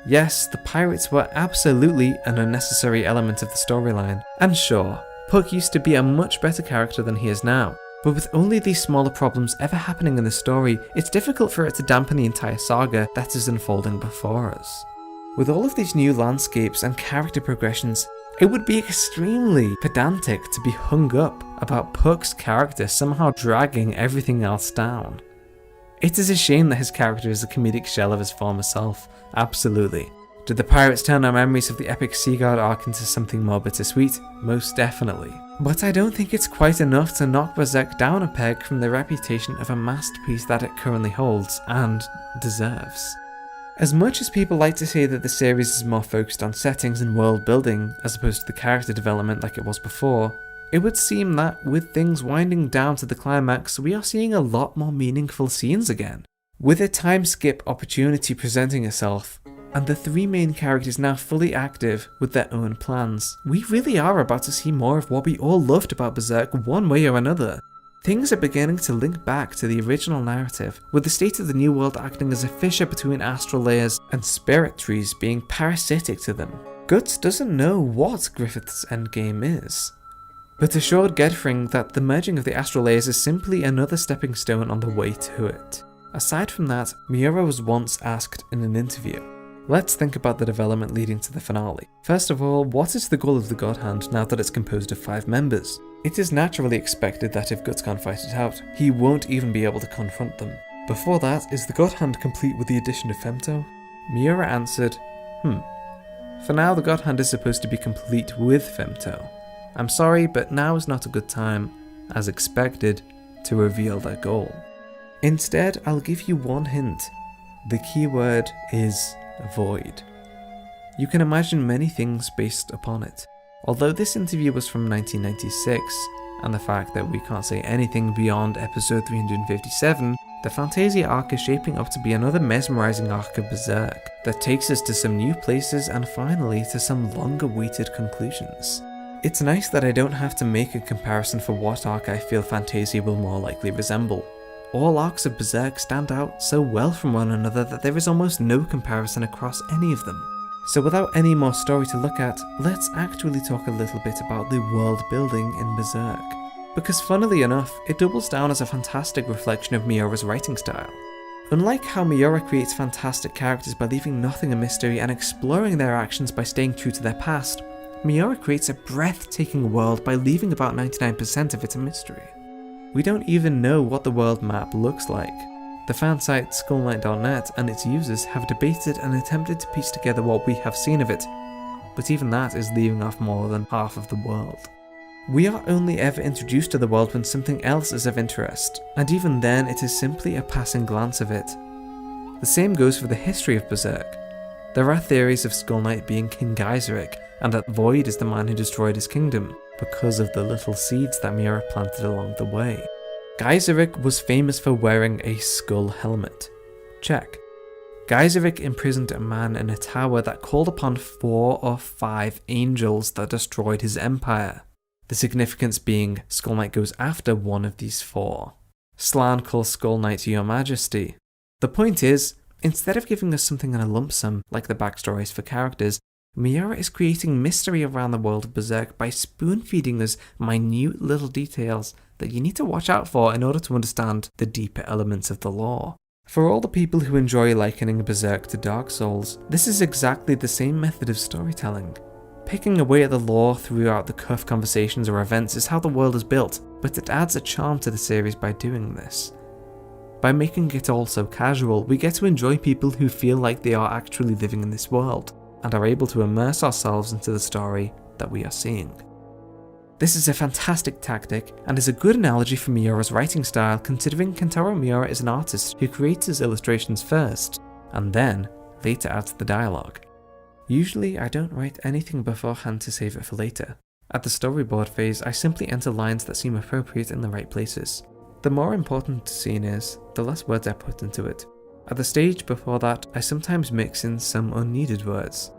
Yes, the pirates were absolutely an unnecessary element of the storyline, and sure, Puck used to be a much better character than he is now, but with only these smaller problems ever happening in the story, it's difficult for it to dampen the entire saga that is unfolding before us. With all of these new landscapes and character progressions, it would be extremely pedantic to be hung up about Puck's character somehow dragging everything else down. It is a shame that his character is a comedic shell of his former self, absolutely. Did the pirates turn our memories of the epic Seaguard arc into something more bittersweet? Most definitely. But I don't think it's quite enough to knock Berserk down a peg from the reputation of a masterpiece that it currently holds, and deserves. As much as people like to say that the series is more focused on settings and world building, as opposed to the character development like it was before, it would seem that with things winding down to the climax, we are seeing a lot more meaningful scenes again. With a time skip opportunity presenting itself, and the three main characters now fully active with their own plans, we really are about to see more of what we all loved about Berserk one way or another. Things are beginning to link back to the original narrative, with the state of the New World acting as a fissure between astral layers and spirit trees being parasitic to them. Guts doesn't know what Griffith's endgame is, but assured Gedfring that the merging of the astral layers is simply another stepping stone on the way to it. Aside from that, Miura was once asked in an interview, let's think about the development leading to the finale. First of all, what is the goal of the God Hand now that it's composed of 5 members? It is naturally expected that if Guts can't fight it out, he won't even be able to confront them. Before that, is the God Hand complete with the addition of Femto? Miura answered, For now, the God Hand is supposed to be complete with Femto. I'm sorry, but now is not a good time, as expected, to reveal their goal. Instead, I'll give you one hint. The keyword is void. You can imagine many things based upon it. Although this interview was from 1996, and the fact that we can't say anything beyond episode 357, the Fantasia arc is shaping up to be another mesmerizing arc of Berserk that takes us to some new places and finally to some long-awaited conclusions. It's nice that I don't have to make a comparison for what arc I feel Fantasia will more likely resemble. All arcs of Berserk stand out so well from one another that there is almost no comparison across any of them. So without any more story to look at, let's actually talk a little bit about the world building in Berserk. Because funnily enough, it doubles down as a fantastic reflection of Miura's writing style. Unlike how Miura creates fantastic characters by leaving nothing a mystery and exploring their actions by staying true to their past, Miura creates a breathtaking world by leaving about 99% of it a mystery. We don't even know what the world map looks like. The fan site skullknight.net and its users have debated and attempted to piece together what we have seen of it, but even that is leaving off more than half of the world. We are only ever introduced to the world when something else is of interest, and even then it is simply a passing glance of it. The same goes for the history of Berserk. There are theories of Skull Knight being King Geyserik, and that Void is the man who destroyed his kingdom, because of the little seeds that Miura planted along the way. Geyserik was famous for wearing a skull helmet. Check. Geyserik imprisoned a man in a tower that called upon 4 or 5 angels that destroyed his empire. The significance being Skull Knight goes after one of these 4. Slan calls Skull Knight Your Majesty. The point is, instead of giving us something in a lump sum like the backstories for characters, Miura is creating mystery around the world of Berserk by spoon-feeding us minute little details that you need to watch out for in order to understand the deeper elements of the lore. For all the people who enjoy likening Berserk to Dark Souls, this is exactly the same method of storytelling. Picking away at the lore throughout the cuff conversations or events is how the world is built, but it adds a charm to the series by doing this. By making it all so casual, we get to enjoy people who feel like they are actually living in this world, and are able to immerse ourselves into the story that we are seeing. This is a fantastic tactic, and is a good analogy for Miura's writing style, considering Kentaro Miura is an artist who creates his illustrations first, and then later adds the dialogue. Usually I don't write anything beforehand to save it for later. At the storyboard phase, I simply enter lines that seem appropriate in the right places. The more important the scene is, the less words I put into it. At the stage before that, I sometimes mix in some unneeded words.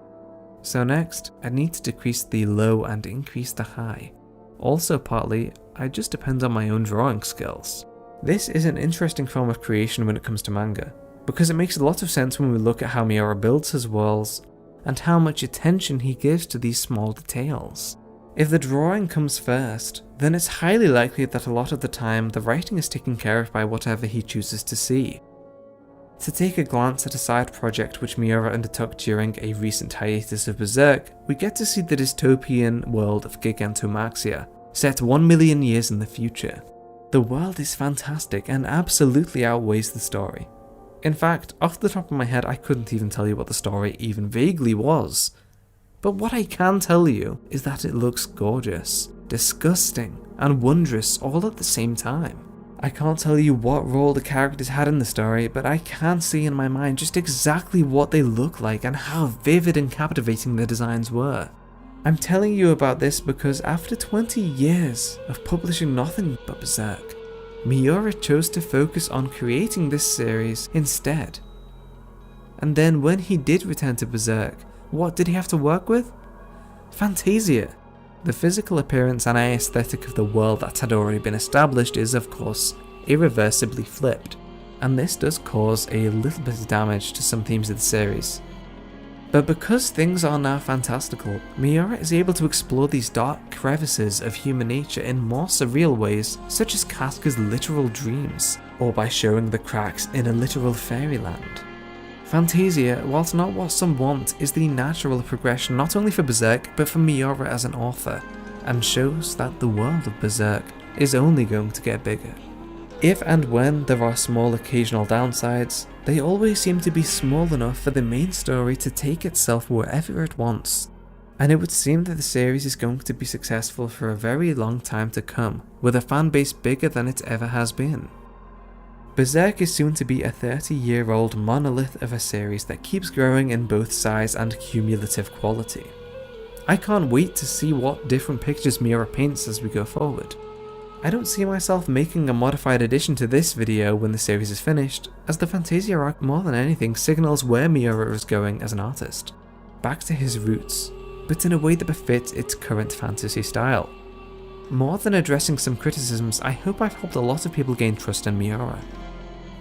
So next, I need to decrease the low and increase the high. Also partly, I just depend on my own drawing skills. This is an interesting form of creation when it comes to manga, because it makes a lot of sense when we look at how Miura builds his worlds, and how much attention he gives to these small details. If the drawing comes first, then it's highly likely that a lot of the time the writing is taken care of by whatever he chooses to see. To take a glance at a side project which Miura undertook during a recent hiatus of Berserk, we get to see the dystopian world of Gigantomaxia, set 1 million years in the future. The world is fantastic and absolutely outweighs the story. In fact, off the top of my head, I couldn't even tell you what the story even vaguely was. But what I can tell you is that it looks gorgeous, disgusting, and wondrous all at the same time. I can't tell you what role the characters had in the story, but I can see in my mind just exactly what they look like and how vivid and captivating their designs were. I'm telling you about this because after 20 years of publishing nothing but Berserk, Miura chose to focus on creating this series instead. And then when he did return to Berserk, what did he have to work with? Fantasia. The physical appearance and aesthetic of the world that had already been established is, of course, irreversibly flipped, and this does cause a little bit of damage to some themes of the series. But because things are now fantastical, Miura is able to explore these dark crevices of human nature in more surreal ways, such as Casca's literal dreams, or by showing the cracks in a literal fairyland. Fantasia, whilst not what some want, is the natural progression not only for Berserk, but for Miura as an author, and shows that the world of Berserk is only going to get bigger. If and when there are small occasional downsides, they always seem to be small enough for the main story to take itself wherever it wants, and it would seem that the series is going to be successful for a very long time to come, with a fanbase bigger than it ever has been. Berserk is soon to be a 30-year-old monolith of a series that keeps growing in both size and cumulative quality. I can't wait to see what different pictures Miura paints as we go forward. I don't see myself making a modified edition to this video when the series is finished, as the Fantasia arc more than anything signals where Miura is going as an artist. Back to his roots, but in a way that befits its current fantasy style. More than addressing some criticisms, I hope I've helped a lot of people gain trust in Miura.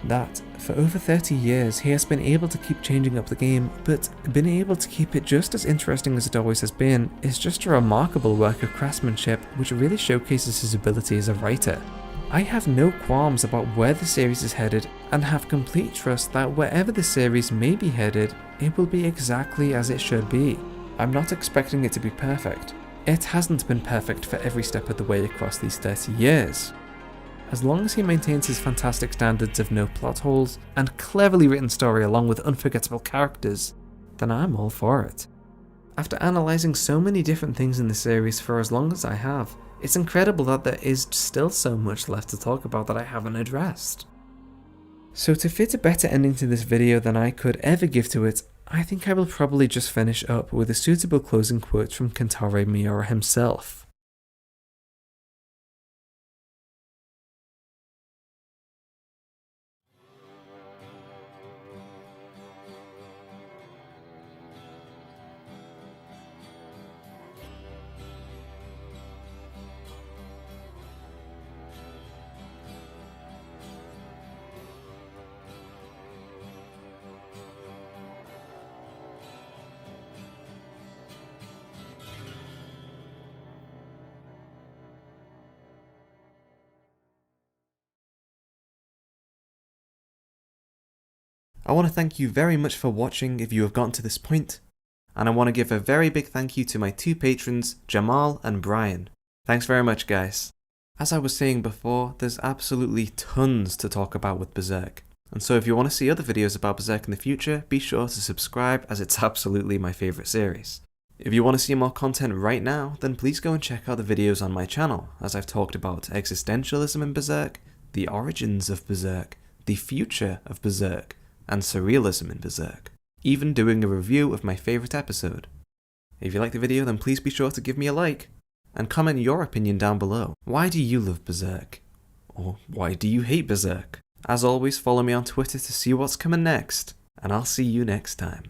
That, for over 30 years, he has been able to keep changing up the game, but been able to keep it just as interesting as it always has been, is just a remarkable work of craftsmanship which really showcases his ability as a writer. I have no qualms about where the series is headed, and have complete trust that wherever the series may be headed, it will be exactly as it should be. I'm not expecting it to be perfect. It hasn't been perfect for every step of the way across these 30 years. As long as he maintains his fantastic standards of no plot holes and cleverly written story along with unforgettable characters, then I'm all for it. After analysing so many different things in the series for as long as I have, it's incredible that there is still so much left to talk about that I haven't addressed. So to fit a better ending to this video than I could ever give to it, I think I will probably just finish up with a suitable closing quote from Kentaro Miura himself. I want to thank you very much for watching if you have gotten to this point, and I want to give a very big thank you to my two patrons, Jamal and Brian. Thanks very much, guys. As I was saying before, there's absolutely tons to talk about with Berserk, and so if you want to see other videos about Berserk in the future, be sure to subscribe, as it's absolutely my favourite series. If you want to see more content right now, then please go and check out the videos on my channel, as I've talked about existentialism in Berserk, the origins of Berserk, the future of Berserk, and surrealism in Berserk, even doing a review of my favourite episode. If you like the video, then please be sure to give me a like, and comment your opinion down below. Why do you love Berserk? Or why do you hate Berserk? As always, follow me on Twitter to see what's coming next, and I'll see you next time.